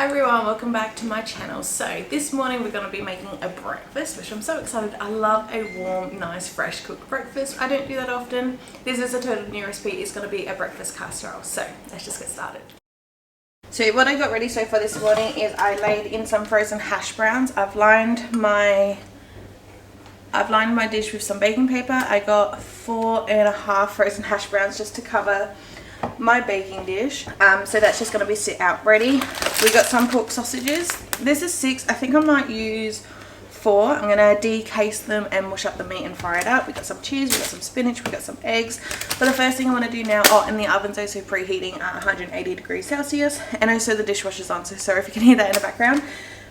Hi everyone, welcome back to my channel. So this morning we're going to be making a breakfast, which I'm so excited. I love a warm, nice, fresh cooked breakfast. I don't do that often. This is a total new recipe. It's going to be a breakfast casserole. So let's just get started. So what I got ready so far this morning is I laid in some frozen hash browns. I've lined my dish with some baking paper. I got 4.5 frozen hash browns just to cover my baking dish. So that's just going to be sit out ready. We got some pork sausages. This is 6. I think I might use 4. I'm going to decase them and mush up the meat and fry it up. We got some cheese, we got some spinach, we got some eggs. But the first thing I want to do now, in the oven's also preheating at 180 degrees Celsius, and also the dishwasher's on, so sorry if you can hear that in the background.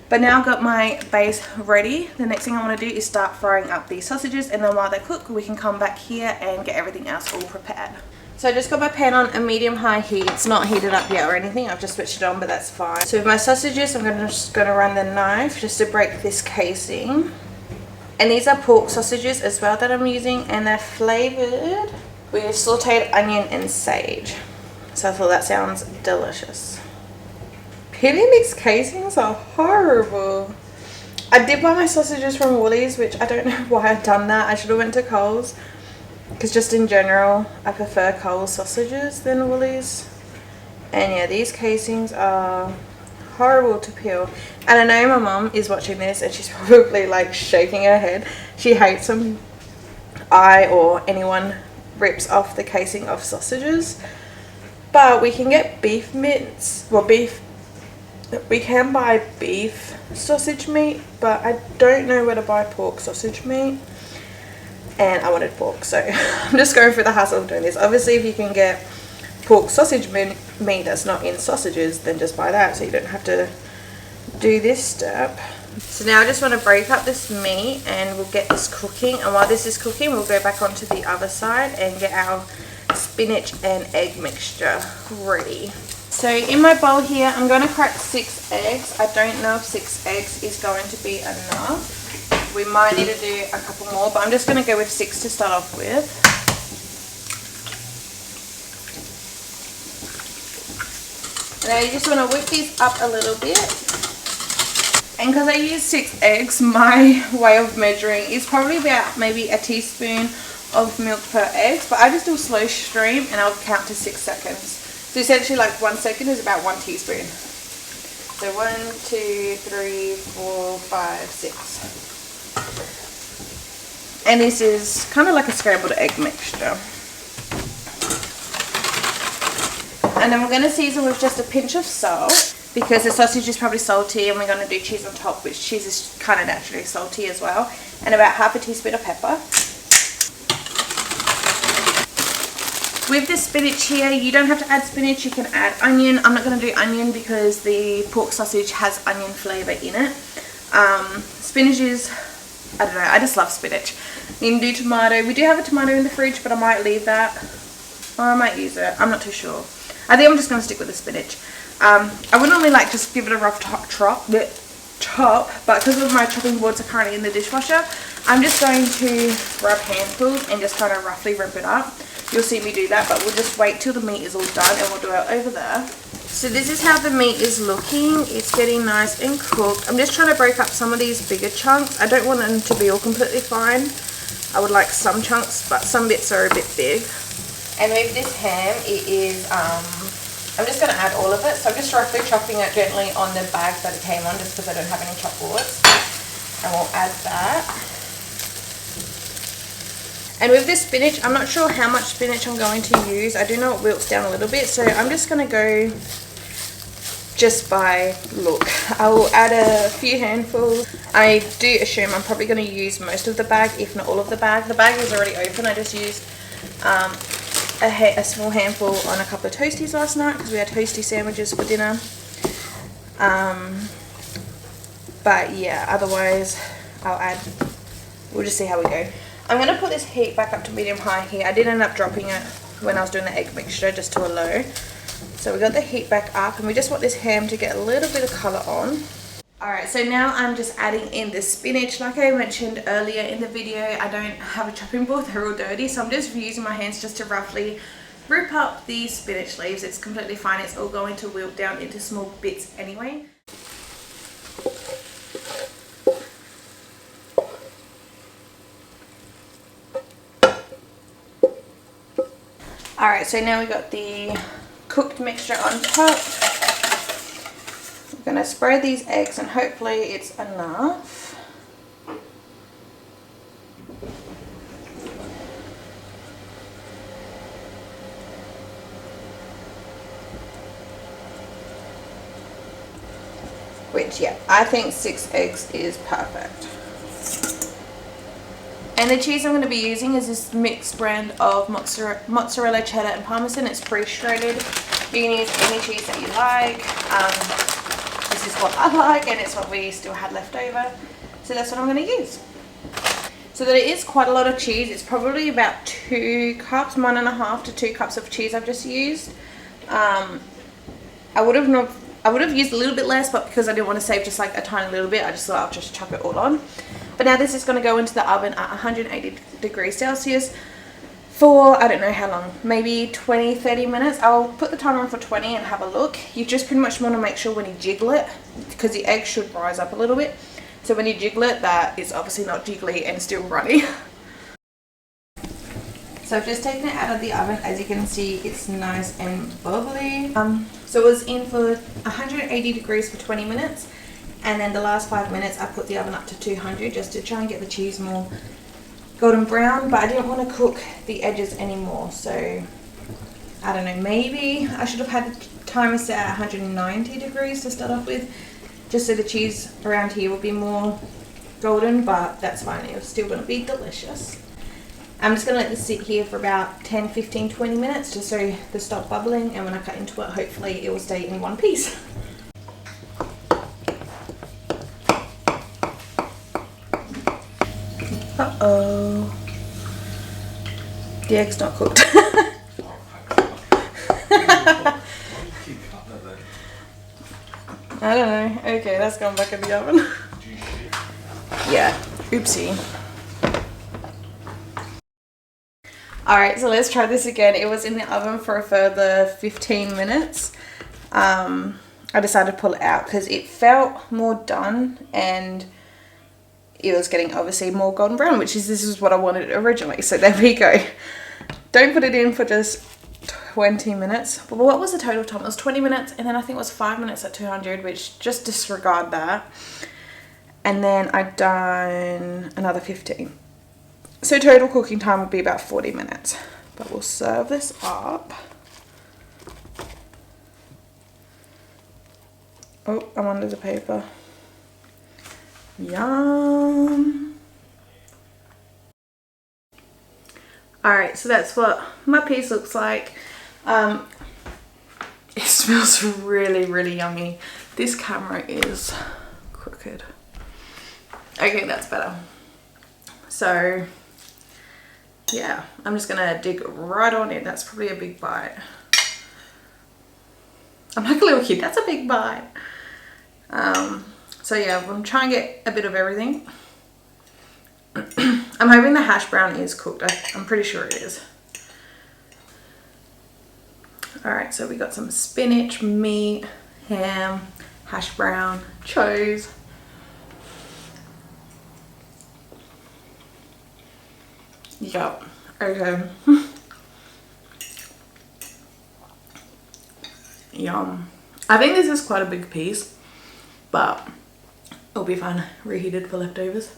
But now I've got my base ready. The next thing I want to do is start frying up these sausages, and then while they cook we can come back here and get everything else all prepared. So I just got my pan on a medium-high heat. It's not heated up yet or anything. I've just switched it on, but that's fine. So with my sausages, I'm just going to run the knife just to break this casing. And these are pork sausages as well that I'm using, and they're flavoured with sauteed onion and sage. So I thought that sounds delicious. Peeling these casings are horrible. I did buy my sausages from Woolies, which I don't know why I've done that. I should have went to Coles. Because just in general, I prefer Coles sausages than Woolies. And yeah, these casings are horrible to peel. And I know my mum is watching this and she's probably like shaking her head. She hates them. I or anyone rips off the casing of sausages. But we can get beef mince. Well, we can buy beef sausage meat, but I don't know where to buy pork sausage meat. And I wanted pork, so I'm just going through the hassle of doing this. Obviously if you can get pork sausage meat that's not in sausages, then just buy that so you don't have to do this step. So now I just want to break up this meat and we'll get this cooking, and while this is cooking we'll go back onto the other side and get our spinach and egg mixture ready. So in my bowl here I'm going to crack 6 eggs. I don't know if 6 eggs is going to be enough. We might need to do a couple more, but I'm just going to go with 6 to start off with. And now you just want to whip these up a little bit. And because I use 6 eggs, my way of measuring is probably about maybe a teaspoon of milk per egg. But I just do slow stream and I'll count to 6 seconds. So essentially like 1 second is about 1 teaspoon. So 1, 2, 3, 4, 5, 6. And this is kind of like a scrambled egg mixture. And then we're going to season with just a pinch of salt, because the sausage is probably salty and we're going to do cheese on top, which cheese is kind of naturally salty as well. And about half a teaspoon of pepper. With the spinach here, you don't have to add spinach, you can add onion. I'm not going to do onion because the pork sausage has onion flavour in it. Spinach is, I don't know, I just love spinach. You can do tomato. We do have a tomato in the fridge, but I might leave that. Or I might use it. I'm not too sure. I think I'm just going to stick with the spinach. I would normally like just give it a rough chop, but because of my chopping boards are currently in the dishwasher, I'm just going to grab handfuls and just kind of roughly rip it up. You'll see me do that, but we'll just wait till the meat is all done and we'll do it over there. So this is how the meat is looking. It's getting nice and cooked. I'm just trying to break up some of these bigger chunks. I don't want them to be all completely fine. I would like some chunks, but some bits are a bit big. And with this ham, it is, I'm just going to add all of it. So I'm just roughly chopping it gently on the bag that it came on, just because I don't have any chop boards. And we'll add that. And with this spinach, I'm not sure how much spinach I'm going to use. I do know it wilts down a little bit, so I'm just going to go just by look. I will add a few handfuls. I do assume I'm probably going to use most of the bag, if not all of the bag. The bag is already open. I just used a small handful on a couple of toasties last night because we had toasty sandwiches for dinner. But yeah, otherwise we'll just see how we go. I'm going to put this heat back up to medium-high here. I did end up dropping it when I was doing the egg mixture just to a low. So we got the heat back up and we just want this ham to get a little bit of colour on. Alright, so now I'm just adding in the spinach. Like I mentioned earlier in the video, I don't have a chopping board, they're all dirty. So I'm just using my hands just to roughly rip up these spinach leaves. It's completely fine. It's all going to wilt down into small bits anyway. Alright, so now we got the cooked mixture on top. We're going to spread these eggs and hopefully it's enough. Which, yeah, I think 6 eggs is perfect. And the cheese I'm going to be using is this mixed brand of mozzarella, cheddar and parmesan. It's pre-shredded. You can use any cheese that you like. This is what I like and it's what we still had left over. So that's what I'm going to use. So that it is quite a lot of cheese. It's probably about 2 cups, 1.5 to 2 cups of cheese I've just used. I would have used a little bit less, but because I didn't want to save just like a tiny little bit, I just thought I'll just chuck it all on. But now this is going to go into the oven at 180 degrees Celsius for, I don't know how long, maybe 20-30 minutes. I'll put the timer on for 20 and have a look. You just pretty much want to make sure when you jiggle it, because the egg should rise up a little bit. So when you jiggle it, that is obviously not jiggly and still runny. So I've just taken it out of the oven. As you can see, it's nice and bubbly. So it was in for 180 degrees for 20 minutes. And then the last 5 minutes, I put the oven up to 200 just to try and get the cheese more golden brown. But I didn't want to cook the edges anymore. So I don't know, maybe I should have had the timer set at 190 degrees to start off with, just so the cheese around here will be more golden, but that's fine. It's still going to be delicious. I'm just going to let this sit here for about 10, 15, 20 minutes just so they stop bubbling, and when I cut into it, hopefully it will stay in one piece. Uh-oh. The egg's not cooked. I don't know. Okay, that's gone back in the oven. Yeah, oopsie. Alright, so let's try this again. It was in the oven for a further 15 minutes. I decided to pull it out because it felt more done and it was getting obviously more golden brown, which is, this is what I wanted originally. So there we go. Don't put it in for just 20 minutes. But what was the total time? It was 20 minutes and then I think it was 5 minutes at 200, which just disregard that. And then I'd done another 15. So total cooking time would be about 40 minutes. But we'll serve this up. Oh, I'm under the paper. Yum. Alright, so that's what my piece looks like. It smells really, really yummy. This camera is crooked. Okay, that's better. So yeah, I'm just gonna dig right on in. That's probably a big bite. I'm like a little kid, that's a big bite. So yeah, I'm trying to get a bit of everything. I'm hoping the hash brown is cooked. I'm pretty sure it is. Alright, so we got some spinach, meat, ham, hash brown, chose. Yup. Okay. Yum. I think this is quite a big piece, but it'll be fine. Reheated for leftovers.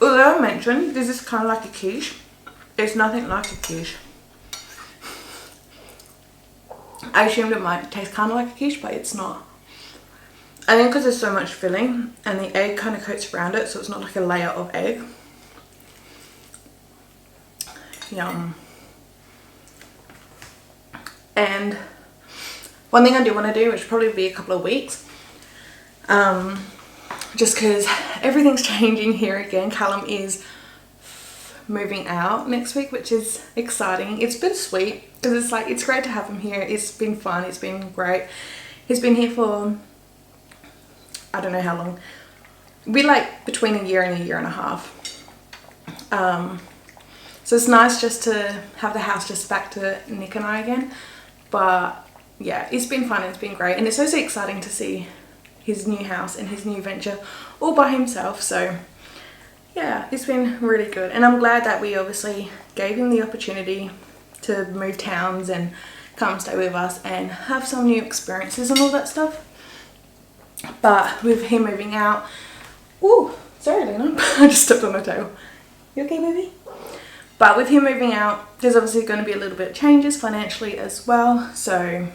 Although I mentioned this is kind of like a quiche, it's nothing like a quiche. I assumed it might taste kind of like a quiche, but it's not. I think because there's so much filling and the egg kind of coats around it, so it's not like a layer of egg. Yum. And one thing I do want to do, which will probably be a couple of weeks, just because everything's changing here again. Callum is moving out next week, which is exciting. It's bittersweet because it's like, it's great to have him here. It's been fun. It's been great. He's been here for, I don't know how long. We like between a year and a half. So it's nice just to have the house just back to Nick and I again. But yeah, it's been fun. It's been great. And it's also exciting to see his new house and his new venture all by himself. So yeah, it's been really good. And I'm glad that we obviously gave him the opportunity to move towns and come stay with us and have some new experiences and all that stuff. But with him moving out, ooh, sorry Lena, I just stepped on my tail. You okay, baby? But with him moving out, there's obviously going to be a little bit of changes financially as well. So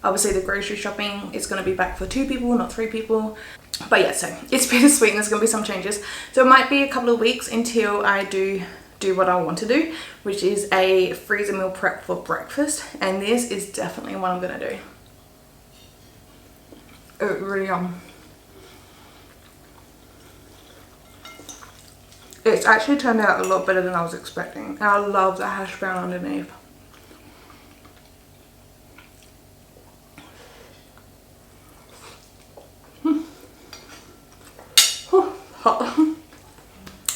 obviously the grocery shopping is going to be back for 2 people, not 3 people. But yeah, so it's bittersweet and there's going to be some changes. So it might be a couple of weeks until I do what I want to do, which is a freezer meal prep for breakfast. And this is definitely what I'm going to do. It really it's actually turned out a lot better than I was expecting. And I love the hash brown underneath. Hot.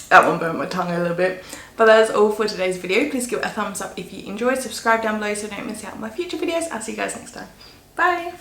That one burned my tongue a little bit. But that is all for today's video. Please give it a thumbs up if you enjoyed. Subscribe down below so you don't miss out on my future videos. I'll see you guys next time. Bye.